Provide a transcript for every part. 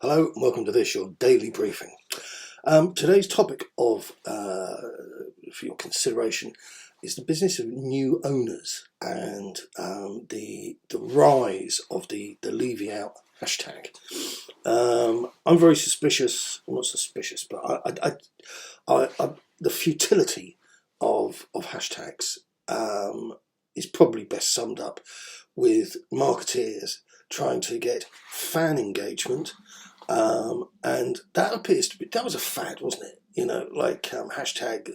Hello and welcome to this, your daily briefing. Today's topic for your consideration is the business of new owners and the rise of the Levy out hashtag. I'm very suspicious, well, not suspicious, but the futility of hashtags is probably best summed up with marketeers trying to get fan engagement. And that appears to be, that was a fad, wasn't it? You know, like hashtag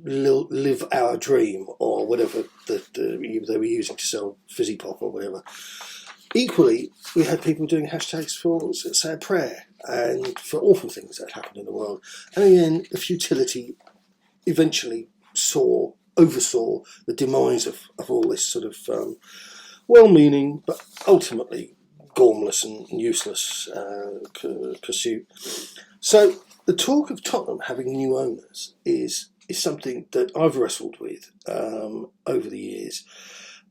live our dream or whatever they were using to sell fizzy pop or whatever. Equally, we had people doing hashtags for, say, a prayer and for awful things that happened in the world. And again, the futility eventually oversaw the demise of all this sort of well-meaning but ultimately gormless and useless pursuit. So the talk of Tottenham having new owners is something that I've wrestled with over the years,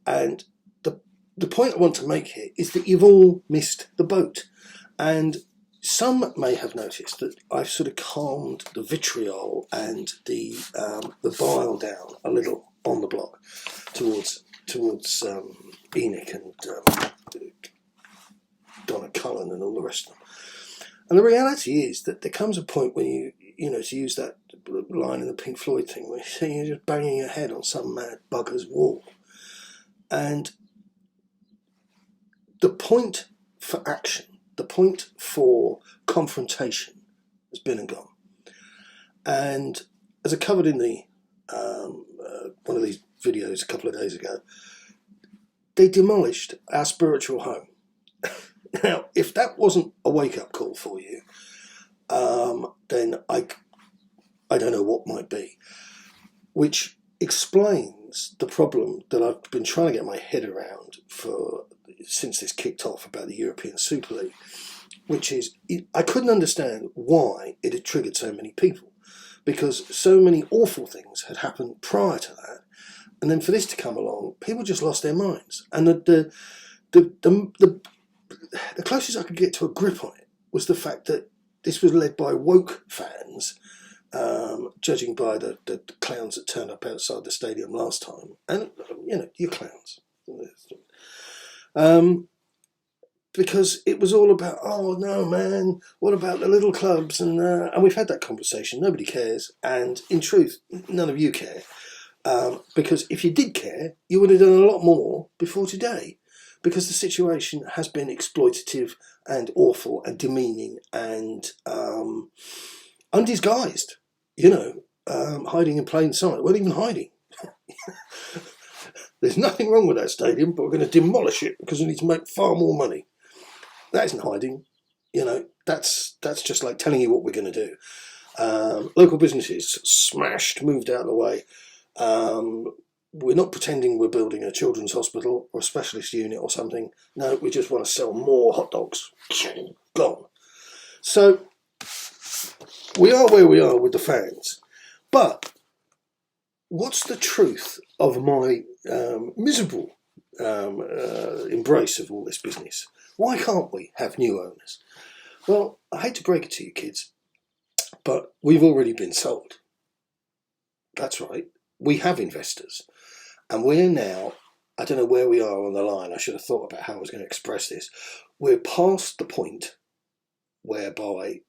and the point I want to make here is that you've all missed the boat, and some may have noticed that I've sort of calmed the vitriol and the bile down a little on the block towards ENIC and Donna Cullen and all the rest of them. And the reality is that there comes a point when you know, to use that line in the Pink Floyd thing, where you're just banging your head on some mad bugger's wall. And the point for action, the point for confrontation has been and gone. And as I covered in the one of these videos a couple of days ago, they demolished our spiritual home. Now, if that wasn't a wake-up call for you, then I don't know what might be. Which explains the problem that I've been trying to get my head around since this kicked off about the European Super League, which is I couldn't understand why it had triggered so many people, because so many awful things had happened prior to that, and then for this to come along, people just lost their minds. And the closest I could get to a grip on it was the fact that this was led by woke fans, judging by the clowns that turned up outside the stadium last time. And, you know, you're clowns. Because it was all about, oh no, man, what about the little clubs? And we've had that conversation. Nobody cares. And in truth, none of you care. Because if you did care, you would have done a lot more before today. Because the situation has been exploitative and awful and demeaning and undisguised, you know, hiding in plain sight. We're not even hiding. There's nothing wrong with that stadium, but we're going to demolish it because we need to make far more money. That isn't hiding. You know, that's just like telling you what we're going to do. Local businesses smashed, moved out of the way. We're not pretending we're building a children's hospital or a specialist unit or something. No, we just want to sell more hot dogs. Gone. So we are where we are with the fans. But what's the truth of my miserable embrace of all this business? Why can't we have new owners? Well, I hate to break it to you kids, but we've already been sold. That's right. We have investors. And we're now, I don't know where we are on the line. I should have thought about how I was going to express this. We're past the point whereby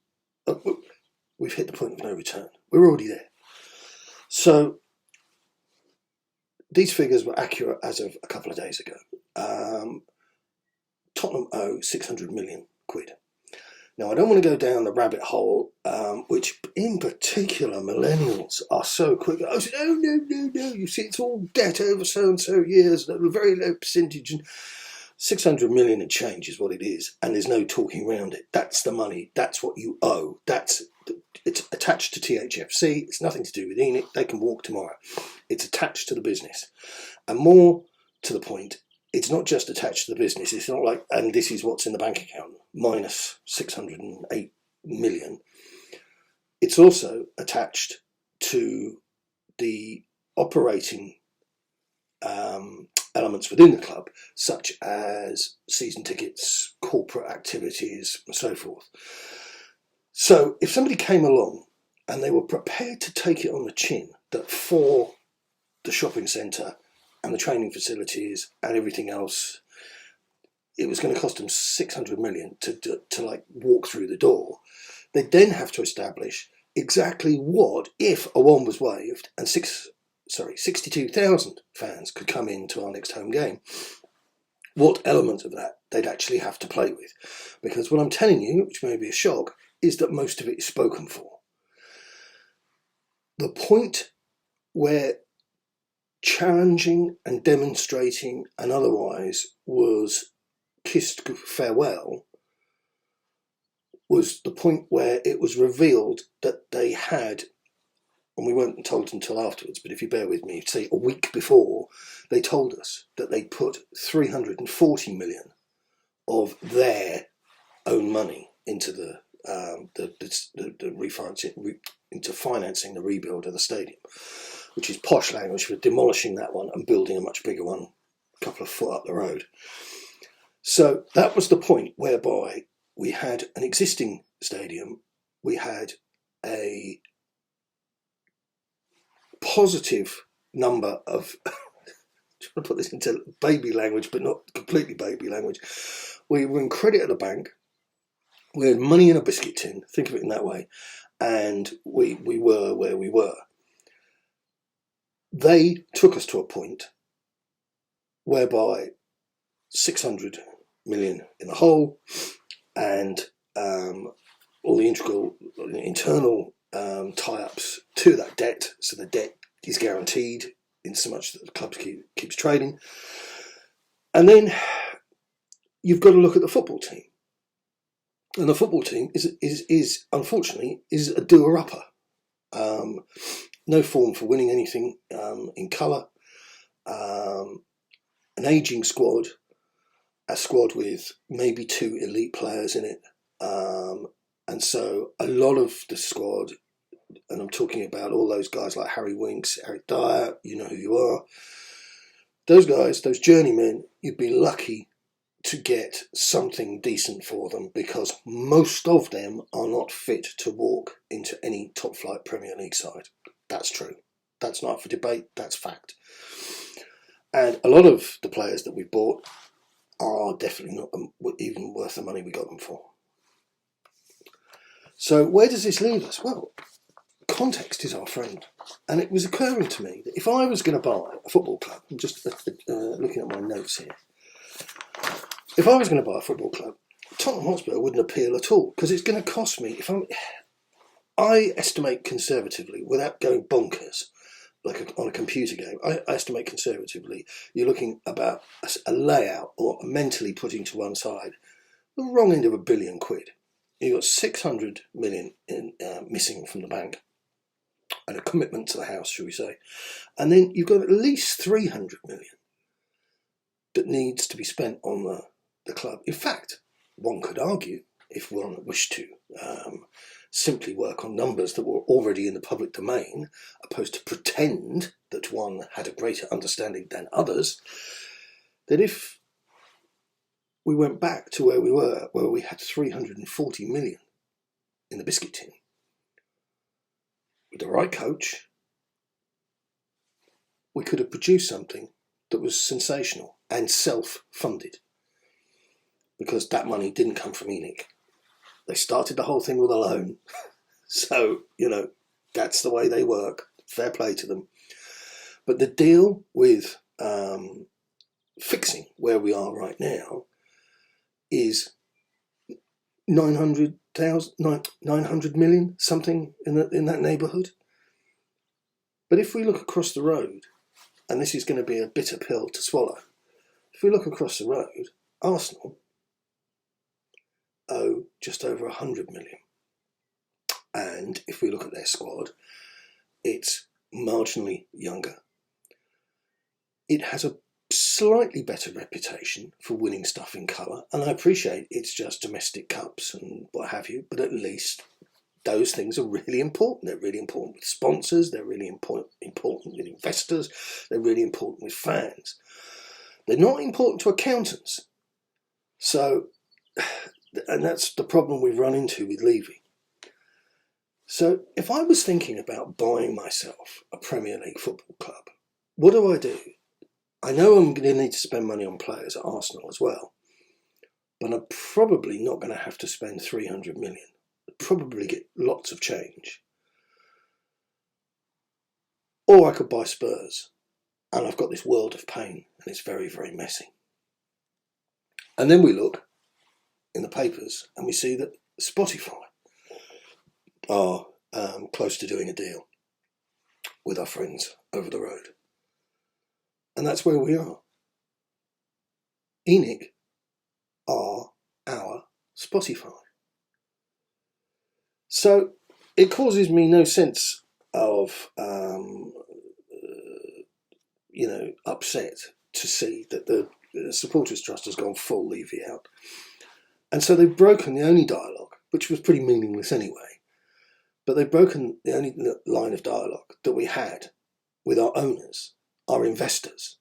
we've hit the point of no return. We're already there. So these figures were accurate as of a couple of days ago. Tottenham owe 600 million quid. Now, I don't want to go down the rabbit hole, which in particular millennials are so quick. I said, oh, no. You see, it's all debt over so-and-so years, at a very low percentage. And 600 million and change is what it is. And there's no talking around it. That's the money. That's what you owe. It's attached to THFC. It's nothing to do with ENIC. They can walk tomorrow. It's attached to the business. And more to the point, it's not just attached to the business. It's not like, and this is what's in the bank account, minus 608 million. It's also attached to the operating elements within the club, such as season tickets, corporate activities, and so forth. So if somebody came along and they were prepared to take it on the chin that for the shopping centre and the training facilities and everything else, it was going to cost them 600 million to like walk through the door, they'd then have to establish exactly what, if a wand was waved and 62,000 fans could come into our next home game, what element of that they'd actually have to play with. Because what I'm telling you, which may be a shock, is that most of it is spoken for. The point where challenging and demonstrating and otherwise was kissed farewell was the point where it was revealed that they had, and we weren't told until afterwards, but if you bear with me, say a week before, they told us that they put 340 million of their own money into the refinancing, into financing the rebuild of the stadium, which is posh language for demolishing that one and building a much bigger one a couple of foot up the road. So that was the point whereby we had an existing stadium, we had a positive number of, I'm trying to put this into baby language, but not completely baby language. We were in credit at the bank, we had money in a biscuit tin, think of it in that way, and we were where we were. They took us to a point whereby 600 million in the hole, and all the internal tie-ups to that debt, so the debt is guaranteed in so much that the club keeps trading. And then you've got to look at the football team, and the football team is unfortunately a doer-upper. No form for winning anything in colour. An ageing squad, a squad with maybe 2 elite players in it. And so a lot of the squad, and I'm talking about all those guys like Harry Winks, Eric Dyer, you know who you are. Those guys, those journeymen, you'd be lucky to get something decent for them, because most of them are not fit to walk into any top flight Premier League side. That's true. That's not for debate, that's fact. And a lot of the players that we've bought are definitely not even worth the money we got them for. So where does this leave us? Well, context is our friend. And it was occurring to me that if I was going to buy a football club, I'm just looking at my notes here, if I was going to buy a football club, Tottenham Hotspur wouldn't appeal at all, because it's going to cost me, I estimate conservatively, without going bonkers, like on a computer game, I estimate conservatively, you're looking about a layout, or mentally putting to one side, the wrong end of £1 billion. You've got 600 million missing from the bank, and a commitment to the house, shall we say. And then you've got at least 300 million that needs to be spent on the club. In fact, one could argue, if one wished to simply work on numbers that were already in the public domain, opposed to pretend that one had a greater understanding than others, that if we went back to where we were, where we had 340 million in the biscuit tin, with the right coach, we could have produced something that was sensational and self-funded, because that money didn't come from ENIC. They started the whole thing with a loan. So, that's the way they work. Fair play to them. But the deal with fixing where we are right now is 900 million, something in that neighbourhood. But if we look across the road, and this is going to be a bitter pill to swallow, if we look across the road, Arsenal owe just over 100 million. And if we look at their squad, it's marginally younger. It has a slightly better reputation for winning stuff in colour, and I appreciate it's just domestic cups and what have you, but at least those things are really important. They're really important with sponsors, they're really important with investors, they're really important with fans. They're not important to accountants. So, and that's the problem we've run into with Levy. So if I was thinking about buying myself a Premier League football club, what do? I know I'm going to need to spend money on players at Arsenal as well, but I'm probably not going to have to spend 300 million. I'd probably get lots of change. Or I could buy Spurs, and I've got this world of pain, and it's very, very messy. And then we look in the papers, and we see that Spotify are close to doing a deal with our friends over the road. And that's where we are. ENIC are our Spotify. So it causes me no sense of, upset to see that the Supporters Trust has gone full Levy out. And so they've broken the only dialogue, which was pretty meaningless anyway, but they've broken the only line of dialogue that we had with our owners, our investors,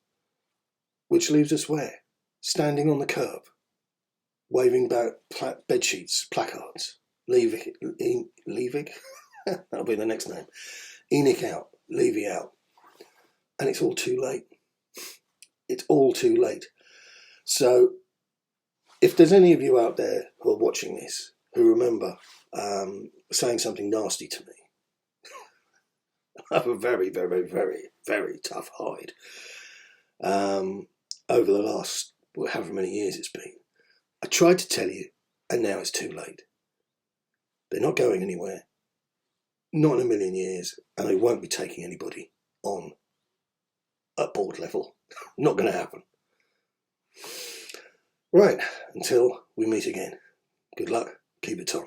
which leaves us where? Standing on the curb, waving about bedsheets, placards, Levy, that'll be the next name, ENIC out, Levy out, and it's all too late. It's all too late. So if there's any of you out there who are watching this who remember saying something nasty to me, I have a very, very, very, very tough hide over the last however many years it's been. I tried to tell you, and now it's too late. They're not going anywhere, not in a million years, and they won't be taking anybody on at board level. Not going to happen. Right, until we meet again. Good luck, keep it on.